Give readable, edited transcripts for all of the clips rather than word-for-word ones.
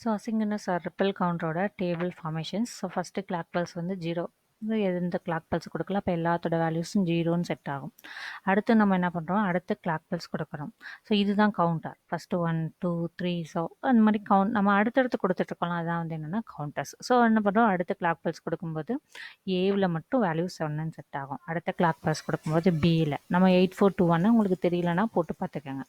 So asynchronous are ripple கவுண்டரோட table formations. So first clock pulse வந்து 0. எந்த clock pulse கொடுக்கலாம், அப்போ எல்லாத்தோட வேல்யூஸும் 0ன்னு செட் ஆகும். அடுத்து நம்ம என்ன பண்ணுறோம், அடுத்து கிளாக் பல்ஸ் கொடுக்குறோம். ஸோ இதுதான் கவுண்டர். ஃபஸ்ட்டு 1 2 3. ஸோ அந்த மாதிரி நம்ம அடுத்தடுத்து கொடுத்துட்ருக்கோம். அதான் வந்து என்னென்னா கவுண்டர்ஸ். ஸோ என்ன பண்ணுறோம், அடுத்த கிளாக் பல்ஸ் கொடுக்கும்போது ஏவில் மட்டும் வேல்யூ 7ன்னு செட் ஆகும். அடுத்த கிளாக் பல்ஸ் கொடுக்கும்போது பியில் நம்ம 8421 உங்களுக்கு தெரியலனா போட்டு பார்த்துக்கோங்க.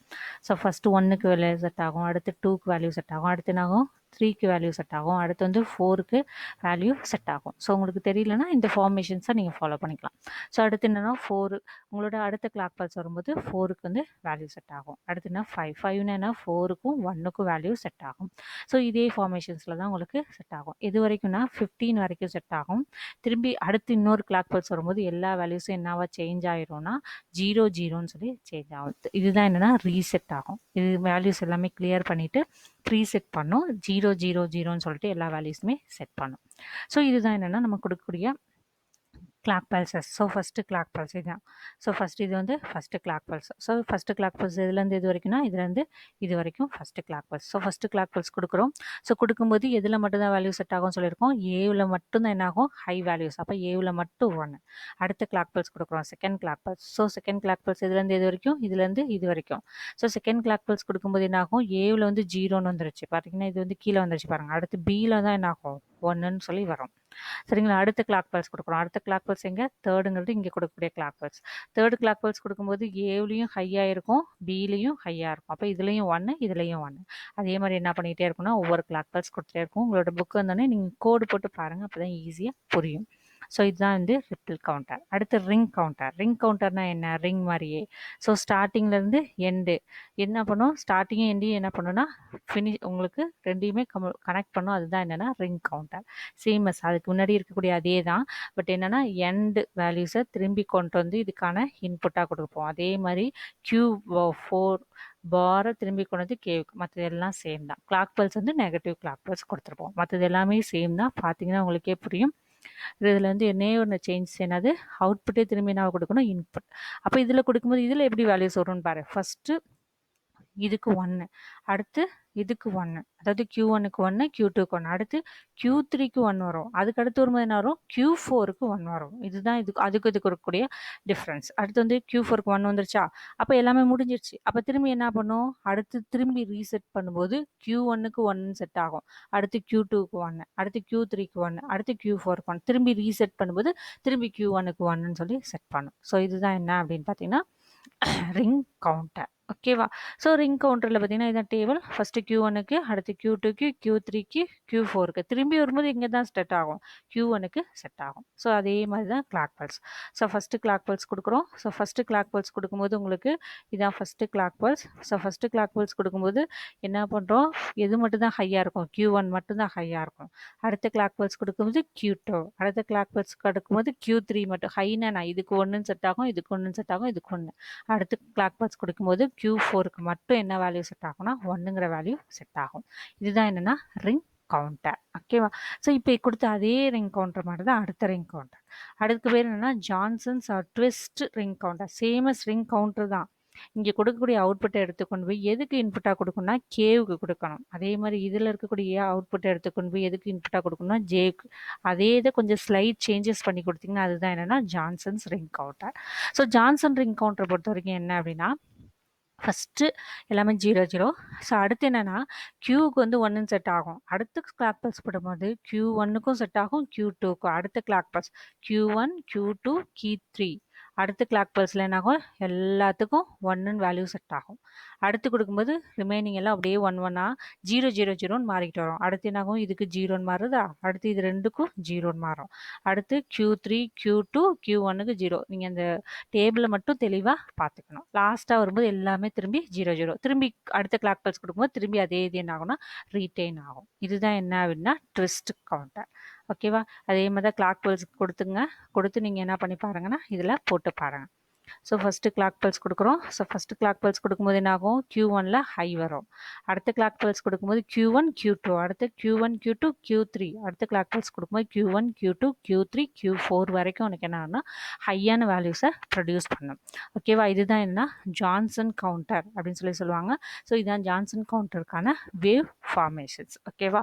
ஸோ ஃபஸ்ட்டு 1க்கு வேல்யூ செட் ஆகும், அடுத்து 2க்கு வேல்யூ செட் ஆகும், அடுத்து என்ன ஆகும் 3க்கு வேல்யூ செட் ஆகும், அடுத்து வந்து 4க்கு வேல்யூ செட் ஆகும். ஸோ உங்களுக்கு தெரியலனா இந்த ஃபார்மேஷன்ஸை நீங்கள் ஃபாலோ பண்ணிக்கலாம். ஸோ அடுத்து என்னென்னா 4 உங்களோட அடுத்த கிளாக் பல்ஸ் வரும்போது 4க்கு வந்து வேல்யூ செட் ஆகும். அடுத்து என்ன 5 என்ன 4க்கும் 1க்கும் வேல்யூ செட் ஆகும். ஸோ இதே ஃபார்மேஷன்ஸில் தான் உங்களுக்கு செட் ஆகும். இது வரைக்கும்னா 15 வரைக்கும் செட் ஆகும். திரும்பி அடுத்து இன்னொரு கிளாக் பல்ஸ் வரும்போது எல்லா வேல்யூஸும் என்னவா சேஞ்ச் ஆயிரும்னா 0 சொல்லி சேஞ்ச் ஆகும். இதுதான் என்னென்னா ரீசெட் ஆகும். இது வேல்யூஸ் எல்லாமே கிளியர் பண்ணிவிட்டு ப்ரீசெட் பண்ணும். 0 சொல்லிட்டு எல்லா வேல்யூஸுமே செட் பண்ணும். ஸோ இதுதான் என்னென்னா நம்ம கொடுக்கக்கூடிய clock pulses. So first clock pulse இதுதான். ஸோ ஃபஸ்ட்டு இது வந்து first clock pulse. So first clock pulse இதுலேருந்து இது வரைக்கும்னா இதுலேருந்து இது வரைக்கும் first clock pulse. So first clock pulse கொடுக்குறோம். ஸோ கொடுக்கும்போது எதில் மட்டும்தான் வேல்யூ செட் ஆகும்னு சொல்லியிருக்கோம், ஏவில் மட்டும்தான் என்ன ஆகும் ஹை வேல்யூஸ். அப்போ ஏவில் மட்டும் 1. அடுத்த கிளாக் பல்ஸ் கொடுக்குறோம், second clock pulse. So second clock pulse இதுலேருந்து இது வரைக்கும், இதுலேருந்து இது வரைக்கும். ஸோ செகண்ட் கிளாக் பல்ஸ் கொடுக்கும்போது என்ன ஆகும், ஏவில் வந்து 0ன்னு வந்துருச்சு பார்த்தீங்கன்னா, இது வந்து கீழே வந்துருச்சு பாருங்கள். அடுத்து பியில் தான் என்ன ஆகும் 1ன்னு சொல்லி வரும். சரிங்களா. அடுத்த கிளாக் பல்ஸ் கொடுக்குறோம். அடுத்த கிளாக் பல்ஸ் எங்கே தேர்டுங்கிறது இங்கே கொடுக்கக்கூடிய clock pulse. Third clock pulse கொடுக்கும்போது ஏவ்லையும் ஹையாக இருக்கும், பிலையும் ஹையாக இருக்கும். அப்போ இதுலேயும் 1 இதுலேயும் 1. அதே மாதிரி என்ன பண்ணிகிட்டே இருக்கும்னா ஒவ்வொரு கிளாக் பல்ஸ் கொடுத்துட்டே இருக்கும். உங்களோட புக்கு வந்தோடனே நீங்கள் கோடு போட்டு பாருங்கள், அப்போ தான் ஈஸியாக புரியும். ஸோ இதுதான் வந்து ரிப்பிள் கவுண்டர். அடுத்து ரிங் கவுண்டர். ரிங் கவுண்டர்னா என்ன, ரிங் மாதிரியே. ஸோ ஸ்டார்டிங்லேருந்து எண்டு என்ன பண்ணும், ஸ்டார்டிங்கும் எண்டையும் என்ன பண்ணுன்னா உங்களுக்கு ரெண்டையுமே கனெக்ட் பண்ணும். அதுதான் என்னென்னா ரிங் கவுண்டர். சேமஸ் அதுக்கு முன்னாடி இருக்கக்கூடிய அதே தான். பட் என்னென்னா எண்டு வேல்யூஸை திரும்பி கொண்டு வந்து இதுக்கான இன்புட்டாக கொடுப்போம். அதே மாதிரி Q4 பாரை திரும்பி கொண்டு வந்து கேவுக்கு. மற்றது எல்லாம் சேம் தான். கிளாக் பல்ஸ் வந்து நெகட்டிவ் கிளாக் பல்ஸ் கொடுத்துருப்போம். மற்றது எல்லாமே சேம் தான். பார்த்தீங்கன்னா உங்களுக்கே புரியும். இதில் வந்து என்னே ஒன்று சேஞ்ச் என்னது, அவுட்புட்டே திரும்பி என்ன கொடுக்கணும், இன்புட். அப்போ இதில் கொடுக்கும்போது இதில் எப்படி வேல்யூஸ் வரும்னு பாரு. ஃபஸ்ட்டு இதுக்கு 1, அடுத்து இதுக்கு 1, அதாவது Q1க்கு 1, Q2க்கு 1, அடுத்து Q3க்கு 1 வரும். அதுக்கு அடுத்து வரும்போது என்ன வரும், Q4க்கு 1 வரும். இதுதான் இதுக்கு இருக்கக்கூடிய டிஃப்ரென்ஸ். அடுத்து வந்து Q4க்கு 1 வந்துருச்சா, அப்போ எல்லாமே முடிஞ்சிருச்சு. அப்போ திரும்பி என்ன பண்ணும், அடுத்து திரும்பி ரீசெட் பண்ணும்போது Q1க்கு 1 செட் ஆகும், அடுத்து Q2க்கு 1, அடுத்து Q3க்கு 1, அடுத்து Q4க்கு 1. திரும்பி ரீசெட் பண்ணும்போது திரும்பி Q1க்கு 1ன்னு சொல்லி செட் பண்ணும். ஸோ இதுதான் என்ன அப்படின்னு பார்த்தீங்கன்னா ரிங் கவுண்டர். ஓகேவா. ஸோ ரிங் கவுண்டரில் பார்த்தீங்கன்னா இதான் டேபிள். ஃபஸ்ட்டு Q1க்கு, அடுத்து Q2க்கு, Q3க்கு, Q4க்கு. திரும்பி வரும்போது இங்கே தான் செட் ஆகும், Q1க்கு செட் ஆகும். ஸோ அதே மாதிரி தான் clock pulse. So first clock pulse கொடுக்குறோம். ஸோ ஃபஸ்ட்டு கிளாக் பல்ஸ் கொடுக்கும்போது உங்களுக்கு இதான் first clock pulse. So first clock pulse கொடுக்கும்போது என்ன பண்ணுறோம், எது மட்டும் தான் ஹையாக இருக்கும், Q1 மட்டும்தான் ஹையாக இருக்கும். அடுத்த கிளாக் பல்ஸ் கொடுக்கும்போது Q2, அடுத்த கிளாக் பல்ஸ் கொடுக்கும்போது Q3 மட்டும் ஹைனா நான் இதுக்கு 1ன்னு செட் ஆகும், இதுக்கு 1ன்னு செட் ஆகும், இதுக்கு 1. அடுத்து கிளாக் பல்ஸ் கொடுக்கும்போது Q4க்கு மட்டும் என்ன வேல்யூ செட் ஆகும்னா 1ங்கிற வேல்யூ செட் ஆகும். இதுதான் என்னென்னா ரிங் கவுண்டர். ஓகேவா. ஸோ இப்போ கொடுத்த அதே ரிங் கவுண்டர் மாதிரி தான் அடுத்த ரிங் கவுண்டர். அடுத்த பேர் என்னென்னா Johnson's twist ring counter. Same as ring counter தான். இங்கே கொடுக்கக்கூடிய அவுட்புட்டை எடுத்துக்கொண்டு போய் எதுக்கு இன்புட்டாக கொடுக்கணும்னா கேவுக்கு கொடுக்கணும். அதே மாதிரி இதில் இருக்கக்கூடிய அவுட்புட்டை எடுத்துக்கொண்டு போய் எதுக்கு இன்புட்டாக கொடுக்கணும்னா ஜேக்கு. அதே இதை கொஞ்சம் ஸ்லைட் சேஞ்சஸ் பண்ணி கொடுத்தீங்கன்னா அதுதான் என்னென்னா Johnson's ring counter. So Johnson ring கவுண்டரை பொறுத்த வரைக்கும் என்ன அப்படின்னா ஃபஸ்ட்டு எல்லாமே 0 ஸோ அடுத்து என்னென்னா Qக்கு வந்து 1ன்னு செட் ஆகும். அடுத்து கிளாக் பல்ஸ் போடும்போது Q1க்கும் செட் ஆகும், Q2க்கும். அடுத்த clock pulse Q1 Q2 Q3. அடுத்த கிளாக் பல்ஸில் என்ன ஆகும், எல்லாத்துக்கும் 1ன்னு வேல்யூ செட் ஆகும். அடுத்து கொடுக்கும்போது ரிமைனிங் எல்லாம் அப்படியே 1 0 மாறிக்கிட்டு வரும். அடுத்து என்ன ஆகும், இதுக்கு 0ன்னு மாறுதா, அடுத்து இது ரெண்டுக்கும் 0ன்னு மாறும். அடுத்து Q3 Q2 Q1க்கு 0. நீங்கள் அந்த டேபிளை மட்டும் தெளிவாக பார்த்துக்கணும். லாஸ்ட்டாக வரும்போது எல்லாமே திரும்பி 0 திரும்பி அடுத்த கிளாக் பல்ஸ் கொடுக்கும்போது திரும்பி அதே இது என்ன ஆகும்னா ரீட்டைன் ஆகும். இதுதான் என்ன அப்படின்னா ட்விஸ்ட் கவுண்டர். ஓகேவா. அதே மாதிரி தான் கிளாக் பல்ஸ் கொடுத்து நீங்கள் என்ன பண்ணி பாருங்கன்னா இதில் போட்டு பாருங்கள். ஸோ ஃபஸ்ட்டு கிளாக் பல்ஸ் கொடுக்குறோம். ஸோ ஃபஸ்ட்டு கிளாக் பல்ஸ் கொடுக்கும்போது என்ன ஆகும், Q1ல ஹை வரும். அடுத்த கிளாக் பல்ஸ் கொடுக்கும்போது Q1 Q2, அடுத்து Q1 Q2 Q3, அடுத்த கிளாக் பல்ஸ் கொடுக்கும்போது Q1 Q2 Q3 Q4 வரைக்கும் உனக்கு என்ன ஆகும்னா ஹையான வேல்யூஸை ப்ரொடியூஸ் பண்ணும். ஓகேவா, இதுதான் என்ன ஜான்சன் கவுண்டர் அப்படின்னு சொல்லுவாங்க. ஸோ இதுதான் ஜான்சன் கவுண்டருக்கான வேவ் ஃபார்மேஷன்ஸ். ஓகேவா,